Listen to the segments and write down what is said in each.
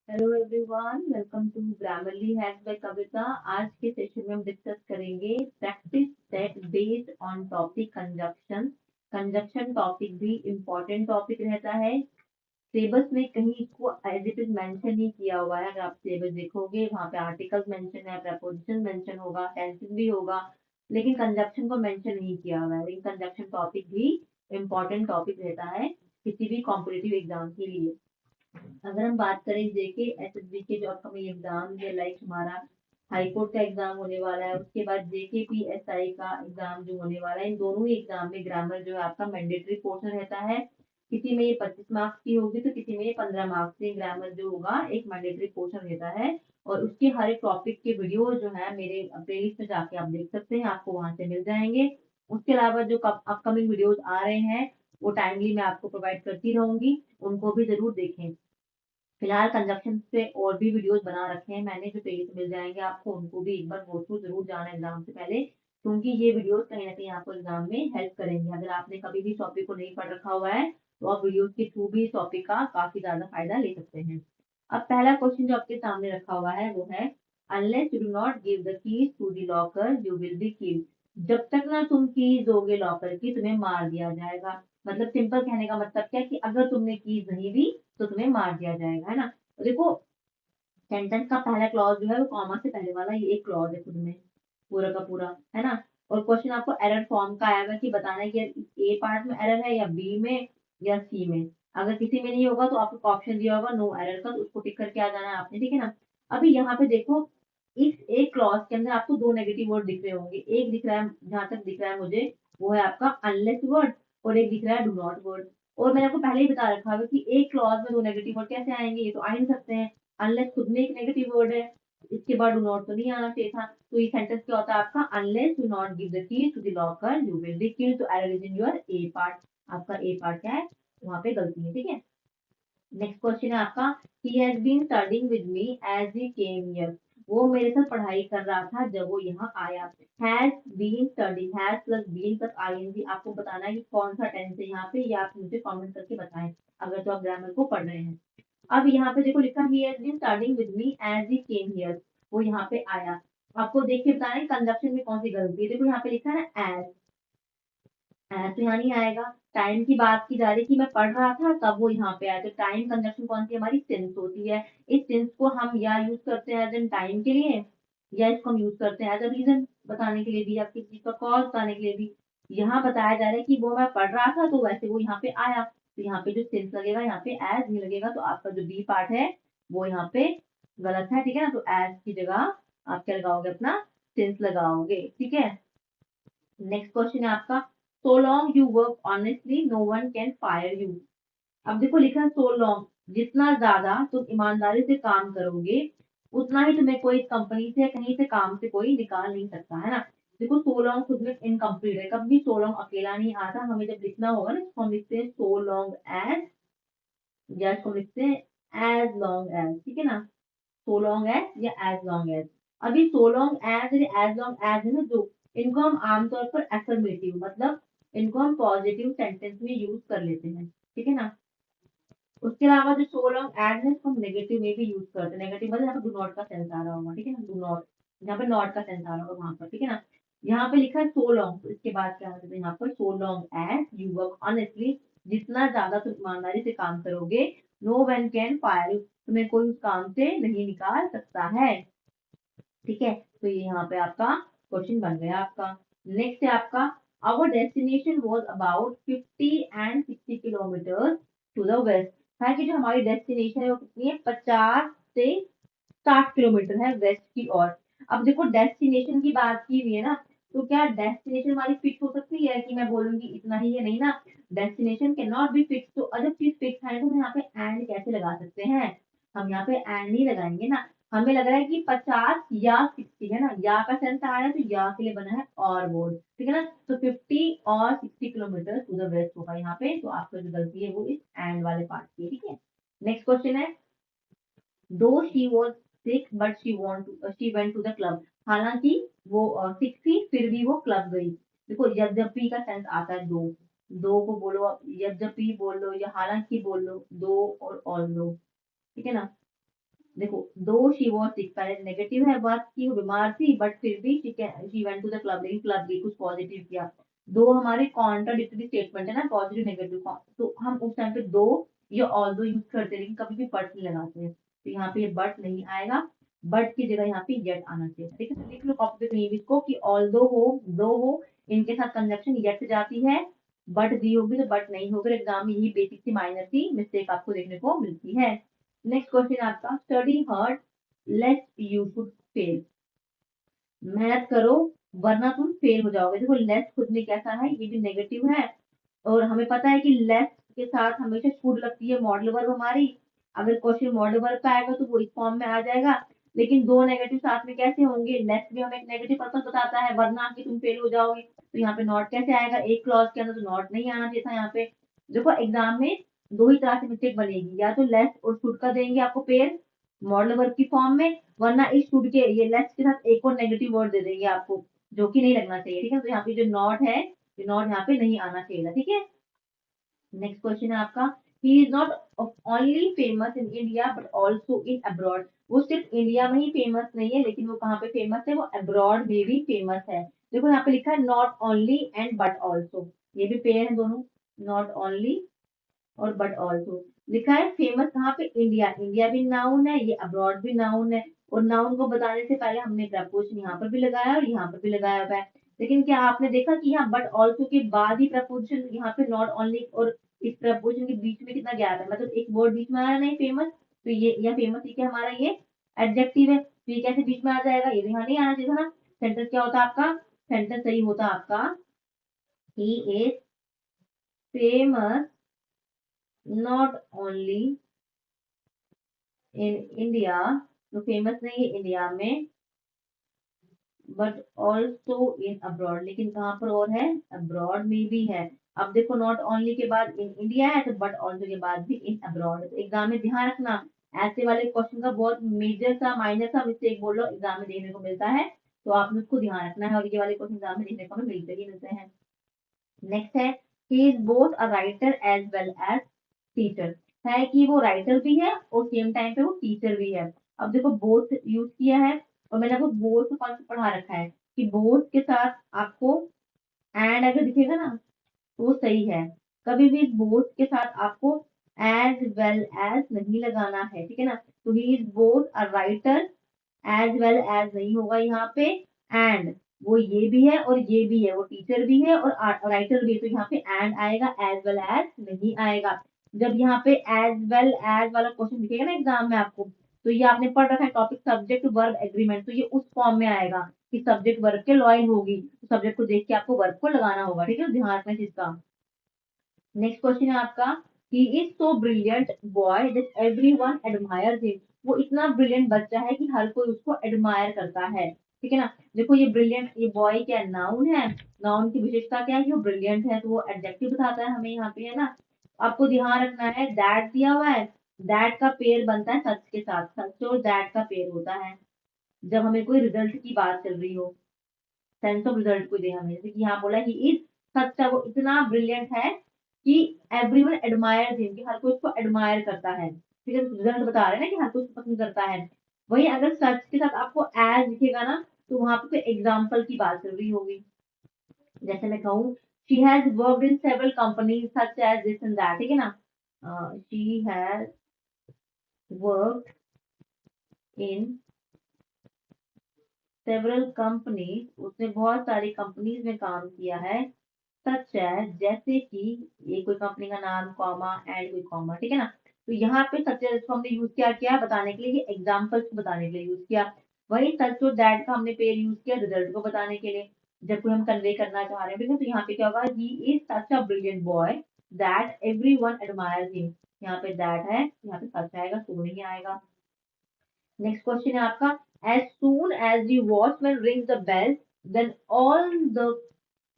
Hello everyone, welcome to Grammarly hacks by Kavita. आज के session में हम डिस्कस करेंगे practice set based on topic conjunction. Conjunction topic भी इम्पोर्टेंट टॉपिक रहता है। सिलेबस में कहीं इसको एज इट इज मेंशन नहीं किया हुआ है। अगर आप सिलेबस देखोगे वहां पे आर्टिकल्स मेंशन है, प्रपोजिशन मेंशन होगा, टेंसेस भी होगा, लेकिन कंजक्शन को मेंशन नहीं किया हुआ है। लेकिन कंजक्शन टॉपिक भी इम्पोर्टेंट टॉपिक रहता है किसी भी कॉम्पिटिटिव एग्जाम के लिए। अगर हम बात करें जेके एसएसबी के जो अपकमिंग एग्जाम है, लाइक हमारा हाई कोर्ट का एग्जाम होने वाला है, उसके बाद जेके पीएसआई का एग्जाम जो होने वाला है, इन दोनों ही एग्जाम में ग्रामर जो है आपका मैंडेटरी पोर्शन रहता है। किसी में ये 25 मार्क्स की होगी तो किसी में ये 15 मार्क्स की। ग्रामर जो होगा एक मैंडेटरी पोर्शन रहता है। और उसके हर एक टॉपिक के वीडियो जो है मेरे प्लेलिस्ट में जाके आप देख सकते हैं, आपको वहां से मिल जाएंगे। उसके अलावा जो अपकमिंग वीडियोज आ रहे हैं वो टाइमली मैं आपको प्रोवाइड करती रहूंगी, उनको भी जरूर देखें। फिलहाल कंजक्शन पे और भी वीडियोस बना रखे हैं मैंने, जो पेज मिल जाएंगे आपको, उनको भी एक बार गो थ्रू जरूर जाना एग्जाम से पहले, क्योंकि ये वीडियोस कहीं ना कहीं आपको एग्जाम में हेल्प करेंगे। अगर आपने कभी भी टॉपिक को नहीं पढ़ रखा हुआ है तो आप वीडियोस के थ्रू भी टॉपिक का काफी ज्यादा फायदा ले सकते हैं। अब पहला क्वेश्चन जो आपके सामने रखा हुआ है वो है, unless you do not give the keys to the locker you will be killed. जब तक ना तुम कीज दोगे लॉकर की, तुम्हें मार दिया जाएगा। मतलब सिंपल कहने का मतलब क्या है कि अगर तुमने कीज नहीं दी तो तुम्हें मार दिया जाएगा, है ना। तो देखो, सेंटेंस का पहला क्लॉज जो है वो कॉमा से पहले वाला ये एक क्लॉज है खुद में, पूरा का पूरा, है ना। और क्वेश्चन आपको एरर फॉर्म का आया हुआ कि बताना है कि ए पार्ट में एरर है या बी में या सी में। अगर किसी में नहीं होगा तो आपको ऑप्शन दिया होगा नो एरर का, तो उसको टिक करके आ जाना है आपने, ठीक है ना। अभी यहाँ पे देखो, इस एक क्लॉज के अंदर आपको दो नेगेटिव वर्ड दिख रहे होंगे। एक दिख रहा है, जहां तक दिख रहा है मुझे, वो है आपका अनलेस वर्ड, और एक दिख रहा है डू नॉट वर्ड। और मैंने आपको पहले ही बता रखा है कि एक क्लॉज में दो नेगेटिव वर्ड कैसे आएंगे, ये तो आ ही नहीं सकते हैं। अनलेस खुद में एक नेगेटिव वर्ड है, इसके बाद डू नॉट तो नहीं आना चाहिए था। तो ये सेंटेंस क्या होता है आपका, unless do not give the keys to the locker you will be killed. तो error is in your A part. आपका ए पार्ट क्या है, वहां पे गलती है, ठीक है। नेक्स्ट क्वेश्चन है आपका, he has been studying with me as he came here। वो मेरे साथ पढ़ाई कर रहा था जब वो यहाँ आया। has been studying, has plus been plus ing, आपको बताना है कि कौन सा टेंस है यहाँ पे, या आप मुझे कमेंट करके बताएं अगर तो आप ग्रामर को पढ़ रहे हैं। अब यहाँ पे देखो लिखा, he has been studying with me as he came here। वो यहाँ पे आया। आपको देख के बताना है कंजक्शन में कौन सी गलती है। देखो यहाँ पे लिखा है ना as, तो यहाँ नहीं आएगा। टाइम की बात की जा रही कि मैं पढ़ रहा था तब वो यहाँ पे आया, तो टाइम कंजक्शन कौन सी हमारी सिंस होती है। इस सिंस को हम या यूज करते हैं एज एन टाइम के लिए, या इसको हम यूज करते हैं एज अ रीजन बताने के लिए भी, या किसी चीज का कॉज बताने के लिए भी। यहाँ बताया जा रहा है कि वो मैं पढ़ रहा था तो वैसे वो यहाँ पे आया, तो यहाँ पे जो सिंस लगेगा यहाँ पे एज नहीं लगेगा, तो आपका जो बी पार्ट है वो यहाँ पे गलत है, ठीक है ना। तो एज की जगह आप क्या लगाओगे, अपना सिंस लगाओगे, ठीक है। नेक्स्ट क्वेश्चन है आपका, so long you work honestly no one can fire you. अब देखो लिखा है सो लॉन्ग, जितना ज्यादा तुम ईमानदारी से काम करोगे उतना ही तुम्हें कोई कंपनी से कहीं से काम से कोई निकाल नहीं सकता, है ना। देखो सो लॉन्ग खुद में इनकम्प्लीट है, कभी सो लॉन्ग अकेला नहीं आता। हमें जब लिखना होगा ना तो हम लिखते हैं सो लॉन्ग एज, या इसको लिखते हैं एज लॉन्ग एज, ठीक है ना। सो लॉन्ग एज या एज लॉन्ग एज। अभी सो लॉन्ग एज या एज लॉन्ग एज है ना, जो इनको हम आमतौर पर एफर्मेटिव, मतलब इनको हम पॉजिटिव सेंटेंस में यूज कर लेते हैं, ठीक है ना। उसके अलावा जो सो लॉन्ग एज है इसको हम नेगेटिव में भी यूज करते हैं। नेगेटिव मतलब यहाँ पे डू नॉट का सेंस आ रहा होगा, ठीक है ना, डू नॉट, यहाँ पे नॉट का सेंस आ रहा होगा वहां पर, ठीक है ना। यहाँ पे लिखा है सो लॉन्ग, तो इसके बाद क्या होता है यहाँ पर, so long as you work honestly, जितना ज्यादा तुम ईमानदारी से काम करोगे, no one can fire you, तुम्हें कोई उस काम से नहीं निकाल सकता है, ठीक है। तो ये यहाँ पे आपका क्वेश्चन बन गया आपका। नेक्स्ट है आपका, our destination was about 50 and 60 kilometre to the west. है कि जो हमारी डेस्टिनेशन है वो कितनी है, 50 से 60 किलोमीटर है वेस्ट की ओर। अब देखो डेस्टिनेशन की बात की हुई है ना, तो क्या डेस्टिनेशन हमारी फिक्स हो सकती है कि मैं बोलूंगी इतना ही है, नहीं ना। Destination can not be fix. तो अगर चीज फिक्स है तो हम यहाँ पे एंड कैसे लगा सकते हैं, हम यहाँ पे एंड नहीं लगाएंगे ना। हमें लग रहा है कि 50 या 60 है ना, या का सेंस आ रहा है तो या के लिए बना है और वर्ड, ठीक है ना। तो 50 और 60 किलोमीटर टू द वेस्ट होगा यहाँ पे, तो आपका जो गलती है वो इस एंड वाले पार्ट की है, ठीक है। नेक्स्ट क्वेश्चन है, though she was sick but she went to the club. हालांकि वो सिक थी फिर भी वो क्लब गई। देखो यद्यपि का सेंस आता है दो, दो को बोलो आप यद्यपि बोल लो या हालांकि बोल लो, दो और ऑल लो, ठीक है ना। देखो, दो शी वॉज सिक, पहले नेगेटिव है बात की, वो बीमार थी बट फिर भी she went to the club, लेकिन क्लब गई, कुछ पॉजिटिव किया। दो हमारे कॉन्ट्राडिक्टरी स्टेटमेंट है ना, पॉजिटिव नेगेटिव, तो हम उस टाइम पे दो या ऑल्दो यूज करते हैं, लेकिन कभी भी बट नहीं लगाते हैं, तो यहाँ पे ये बट नहीं आएगा, बट की जगह यहाँ पे येट आना चाहिए। ठीक है, तो लिख लो कॉपी पे कहीं भी इसको कि ऑल्दो हो, दो हो, इनके साथ कंजक्शन येट जाती है, बट दी होगी तो बट नहीं होगी। एग्जाम में यही बेसिक सी माइनर सी मिस्टेक आपको देखने को मिलती है। नेक्स्ट क्वेश्चन आपका, study hard lest you should fail, मेहनत करो वरना तुम फेल हो जाओगे। देखो लेस खुद में कैसा है, ये भी नेगेटिव है, और हमें पता है कि लेस के साथ हमेशा शुड लगती है मॉडल वर्ब हमारी, अगर क्वेश्चन मॉडल वर्ब का आएगा तो वो इस फॉर्म में आ जाएगा। लेकिन दो नेगेटिव साथ में कैसे होंगे, लेस भी हमें एक नेगेटिव पर्पस बताता है, वरना कि तुम फेल हो जाओगे, तो यहाँ पे नॉट कैसे आएगा, एक क्लॉज के अंदर तो नॉट नहीं आना चाहिए था यहाँ पे। देखो एग्जाम में दो ही तरह से मिस्टेक बनेगी, या तो लेस और शुड का देंगे आपको पेयर मॉडल वर्ब की फॉर्म में, वरना इस शुड के ये लेस के साथ एक और नेगेटिव वर्ड दे देंगे आपको, जो कि नहीं लगना चाहिए। ठीक है, तो यहाँ पे जो नॉट है, ये नॉट यहाँ पे नहीं आना चाहिए था। ठीक है, नेक्स्ट क्वेश्चन है आपका, he is not only famous in India but also in abroad, वो सिर्फ इंडिया में ही फेमस नहीं है, लेकिन वो कहाँ पे फेमस है, वो अब्रॉड में भी फेमस है। देखो यहाँ पे लिखा है not only and but also, ये भी पेयर है दोनों, नॉट ओनली और बट ऑल्सो। लिखा है फेमस कहाँ पे, इंडिया, इंडिया भी नाउन है, ये अब्रॉड भी नाउन है, और नाउन को बताने से पहले हमने प्रपोजिशन यहाँ पर भी लगाया और यहाँ पर भी लगाया हुआ है। लेकिन क्या आपने देखा कि यहाँ बट ऑल्सो के बाद ही प्रपोजिशन, यहाँ पे नॉट ओनली और इस प्रपोजिशन के बीच में कितना गैप है, मतलब एक वर्ड बीच में आ रहा नहीं फेमस, तो ये या फेमस ठीक है हमारा ये एडजेक्टिव है, तो ये कैसे बीच में आ जाएगा, ये यहाँ नहीं आना चाहिए था ना। सेंटेंस क्या होता है आपका, सेंटेंस सही होता है आपका, he is famous not only in India, तो फेमस नहीं है इंडिया में, बट ऑल्सो इन अब्रॉड, लेकिन कहाँ पर और है, अब्रॉड में भी है। अब देखो नॉट ओनली के बाद इन इंडिया है, तो बट ऑल्सो के बाद भी इन अब्रॉड है, तो एग्जाम में ध्यान रखना, ऐसे वाले क्वेश्चन का बहुत मेजर सा माइनर सा मिस्टेक बोलो एग्जाम में देखने को मिलता है, तो आपने उसको ध्यान रखना है, और ये वाले क्वेश्चन एग्जाम में देखने को हमें मिलते ही मिलते हैं। नेक्स्ट है, he is both a writer as well as teacher, है कि वो राइटर भी है और सेम टाइम पे वो टीचर भी है। अब देखो बोथ यूज किया है, और मैंने आपको बोथ कॉन्सेप्ट पढ़ा रखा है कि बोथ के साथ आपको एंड अगर दिखेगा ना तो वो सही है, कभी भी बोथ के साथ आपको एज वेल एज नहीं लगाना है। ठीक है ना, तो he is both a writer, as well as नहीं होगा यहाँ पे, एंड वो ये भी है और ये भी है, वो टीचर भी है और राइटर भी है, तो यहाँ पे एंड आएगा, एज वेल एज नहीं आएगा। जब यहाँ पे एज वेल एज वाला क्वेश्चन दिखेगा ना एग्जाम में आपको, तो ये आपने पढ़ रखा है टॉपिक सब्जेक्ट वर्ब एग्रीमेंट, तो ये उस फॉर्म में आएगा कि सब्जेक्ट वर्ब के लॉइन होगी, तो सब्जेक्ट को देख के आपको वर्ब को लगाना होगा। ठीक है, ध्यान रखना इसका। नेक्स्ट क्वेश्चन है आपका, he is so brilliant boy that everyone admires him, वो इतना ब्रिलियंट बच्चा है कि हर कोई उसको एडमायर करता है। ठीक है ना, देखो ये ब्रिलियंट, ये बॉय क्या नाउन है, नाउन की विशेषता क्या है कि वो ब्रिलियंट है, तो वो एडजेक्टिव बताता है हमें यहाँ पे, है ना। आपको ध्यान रखना है, दैट दिया हुआ है, दैट का पेयर बनता है सच के साथ, सच और दैट का पेयर होता है जब हमें कोई रिजल्ट की बात चल रही हो, सेंस ऑफ रिजल्ट को दे हमें, जैसे कि यहाँ बोला ही इज सच है, वो इतना ब्रिलियंट है कि एवरीवन एडमायर हिम, कि हर कोई उसको एडमायर करता है। ठीक है, रिजल्ट बता रहे हैं ना कि हर कोई उसको पसंद करता है। वही अगर सच के साथ आपको एज दिखेगा ना, तो वहां पे एग्जाम्पल की बात चल रही होगी, जैसे मैं कहूँ she has worked in several companies such as this and that. ठीक है ना, she has worked in several companies, उसने बहुत सारी कंपनीज में काम किया है, सच है जैसे कि ये कोई कंपनी का नाम कॉमा एंड कोई कॉमा। ठीक है ना, तो यहाँ पे सच है इसको हमने यूज किया क्या बताने के लिए, ये एग्जाम्पल्स को बताने के लिए यूज किया। वही सच और दैट का हमने पेयर यूज किया रिजल्ट को बताने के लिए, जब कोई हम कन्वे करना चाह रहे हैं। ठीक है, तो यहाँ पे क्या होगा, he is such a brilliant boy that everyone admires him, यहाँ पे दैट है, यहाँ पे सच आएगा, सो नहीं आएगा। नेक्स्ट क्वेश्चन है आपका, as soon as the watchman rings the bell then all the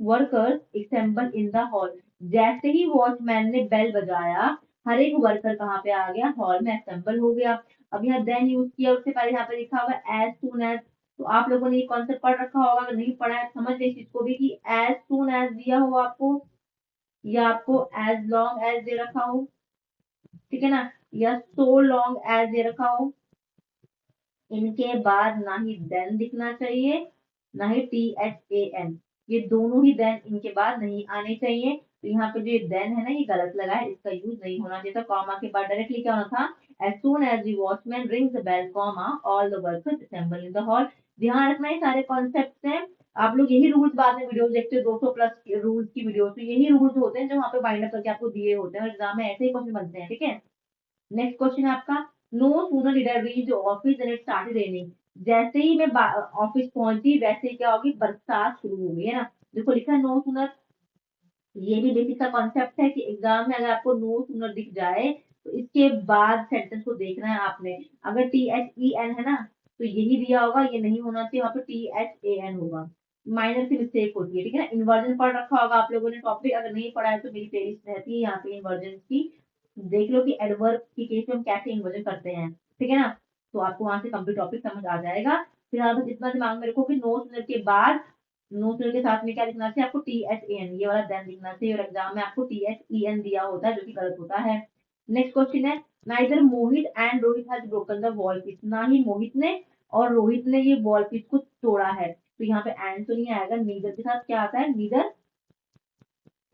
workers assemble in the hall, जैसे ही वॉचमैन ने बेल बजाया हर एक वर्कर कहाँ पे आ गया, हॉल में असेंबल हो गया। अब यहाँ देन यूज किया, उससे पहले यहाँ पे लिखा हुआ एज सून एज, तो आप लोगों ने ये कॉन्सेप्ट पढ़ रखा होगा, अगर नहीं पढ़ा है समझ ले इस चीज को भी कि एज सून एज दिया हो आपको, या आपको एज लॉन्ग एज दे रखा हो, ठीक है ना, या सो लॉन्ग एज दे रखा हो, इनके बाद ना ही देन दिखना चाहिए, ना ही THAN, ये दोनों ही देन इनके बाद नहीं आने चाहिए। तो यहाँ पे जो ये देन है ना, ये गलत लगा है, इसका यूज नहीं होना चाहिए था। कॉमा के बाद डायरेक्टली क्या होना था, as soon as the watchman rings the bell, comma all the workers assemble in the hall. ध्यान रखना, ये सारे कॉन्सेप्ट हैं। आप लोग यही रूल्स बाद में वीडियो देखते हो, 200 प्लस रूल्स की वीडियो, तो यही रूल्स होते हैं जो वहाँ पे बाइंड अप करके आपको दिए होते हैं, और एग्जाम में ऐसे ही क्वेश्चन बनते हैं, ठीक है। नेक्स्ट क्वेश्चन है आपका, no sooner did I reach office and it started raining. जैसे ही मैं ऑफिस पहुंची वैसे ही क्या होगी, बरसात शुरू हो गई है ना। देखो लिखा है नो सूनर, ये भी बेसिक सा कॉन्सेप्ट है कि एग्जाम में अगर आपको नो सूनर दिख जाए तो इसके बाद सेंटेंस को देखना है आपने। अगर THEN है ना, तो यही दिया होगा, ये नहीं होना चाहिए, वहां पे THAN होगा। माइनर सी मिस्टेक होती है, ठीक है ना। इन्वर्जन पढ़ रखा होगा आप लोगों ने टॉपिक, अगर नहीं पढ़ा है तो मेरी प्लेलिस्ट रहती है यहाँ पे इन्वर्जन की, देख लो कि एडवर्ब की केस में हम कैसे इन्वर्जन करते हैं, ठीक है ना। तो आपको वहां से कंप्लीट टॉपिक समझ आ जाएगा। फिलहाल बस इतना दिमाग में रखो कि नो सूनर के बाद, नो सूनर के साथ में क्या लिखना चाहिए आपको, THAN, ये वाला देन लिखना चाहिए, और एग्जाम में आपको THEN दिया होता है, जो कि गलत होता है। नेक्स्ट क्वेश्चन है, neither Mohit and Rohit has broken the wall piece, ना ही मोहित ने और रोहित ने ये वॉल पीस को तोड़ा है। तो यहाँ पे एंड तो नहीं आएगा, नीदर के साथ क्या आता है, नीदर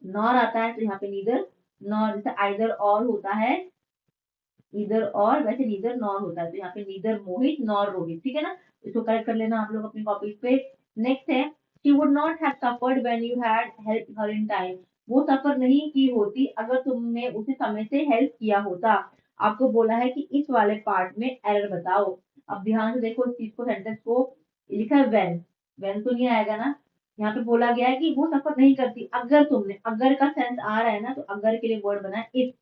नॉर आता है, तो यहाँ पे नीदर नॉर, जैसे आइदर और होता है, इधर और, वैसे नीदर नॉर होता है, तो यहाँ पे नीदर मोहित नॉर रोहित, ठीक है ना। इसको करेक्ट कर लेना आप लोग अपनी कॉपीज पे। नेक्स्ट है, she would not have suffered when you had help her in time, वो सफर नहीं की होती अगर तुमने उसे समय से हेल्प किया होता। आपको बोला है कि इस वाले पार्ट में एरर बताओ। अब ध्यान से देखो इस चीज को, सेंटेंस को, लिखा है वेन तो नहीं आएगा ना। यहाँ पे बोला गया है कि वो सफर नहीं करती अगर तुमने, अगर का सेंस आ रहा है ना, तो अगर के लिए वर्ड बना है इफ।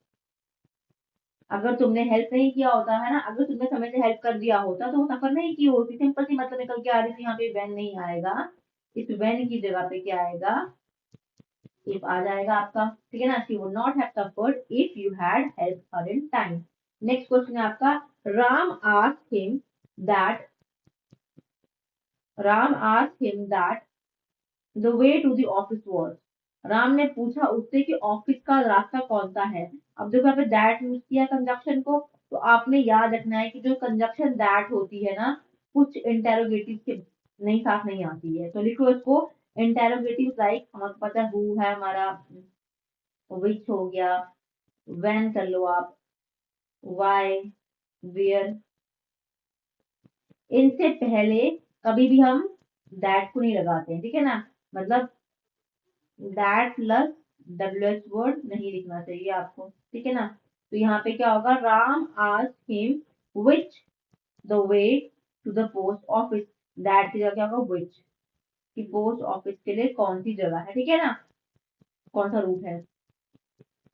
अगर तुमने हेल्प नहीं किया होता है ना, अगर तुमने समय से हेल्प कर दिया होता तो वो सफर नहीं की होती, सिंपल सी मतलब निकल के आ रही थी। यहाँ पे वेन नहीं आएगा, इस वेन की जगह पे क्या आएगा, इफ आ जाएगा आपका, ठीक है ना। She would not have suffered if you had help her in time. Next question है आपका, Ram asked him that, Ram asked him that the way to the office was, Ram ने पूछा उससे कि ऑफिस का रास्ता कौन सा है। अब देखो यहाँ पे दैट यूज किया कंजक्शन को, तो आपने याद रखना है कि जो कंजक्शन दैट होती है ना, कुछ इंटेरोगेटिव के नहीं साथ नहीं आती है, तो लिखो इसको इंटेरोगेटिव, लाइक हमें पता है हु है हमारा, विच हो गया, व्हेन कर लो आप, व्हाई, वेयर, इनसे पहले कभी भी हम दैट को नहीं लगाते हैं, ठीक है ना। मतलब दैट प्लस WH वर्ड नहीं लिखना चाहिए आपको, ठीक है ना। तो यहाँ पे क्या होगा, Ram asked him which the way to the post office, that की जगह क्या होगा विच, कि पोस्ट ऑफिस के लिए कौन सी जगह है, ठीक है ना, कौन सा रूट है।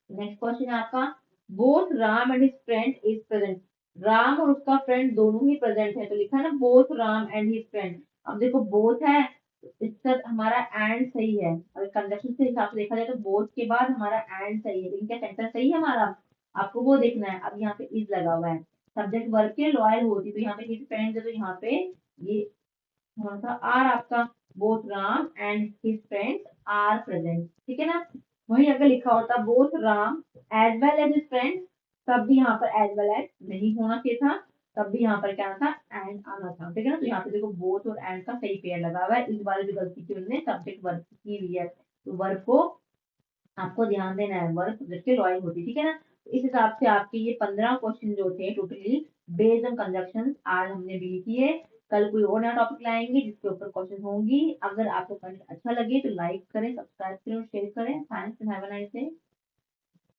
नेक्स्ट क्वेश्चन है आपका, both Ram and his friend is present, Ram और उसका फ्रेंड दोनों ही प्रेजेंट है, तो लिखा है ना both Ram and his friend. अब देखो बोथ है, इसका हमारा एंड सही है, अगर कंजक्शन के हिसाब से देखा जाए तो बोथ के बाद हमारा एंड सही है, लेकिन क्या सेंटेंस सही है हमारा, आपको वो देखना है। अब यहाँ पे इज लगा हुआ है, सब्जेक्ट वर्ब के लॉयल होती, तो यहाँ पे हिज फ्रेंड है, तो यहाँ पे ये कौन सा आर आपका, both Ram and his friends are present, ठीक है ना। वही अगर लिखा होता both Ram as well as his friends, तब भी यहाँ पर एज वेल एज नहीं होना चाहिए था, तब भी यहाँ पर क्या आना था, एंड आना था, ठीक है ना। तो यहाँ पे देखो बोथ और एंड का सही पेयर लगा हुआ है, इस बार जो गलती की उन्होंने सब्जेक्ट वर्ब की हुई है, तो वर्ब को आपको ध्यान देना है, वर्ब सब्जेक्ट के लॉयल होती, ठीक है ना। तो इस हिसाब से आपके ये 15 क्वेश्चन जो थे टोटली बेस्ड ऑन कंजक्शन आज हमने डील किए। कल कोई और नया टॉपिक लाएंगे जिसके ऊपर क्वेश्चन होंगी। अगर आपको कंटेंट अच्छा लगे तो लाइक करें, सब्सक्राइब करें और शेयर करें। Thanks and have a nice day.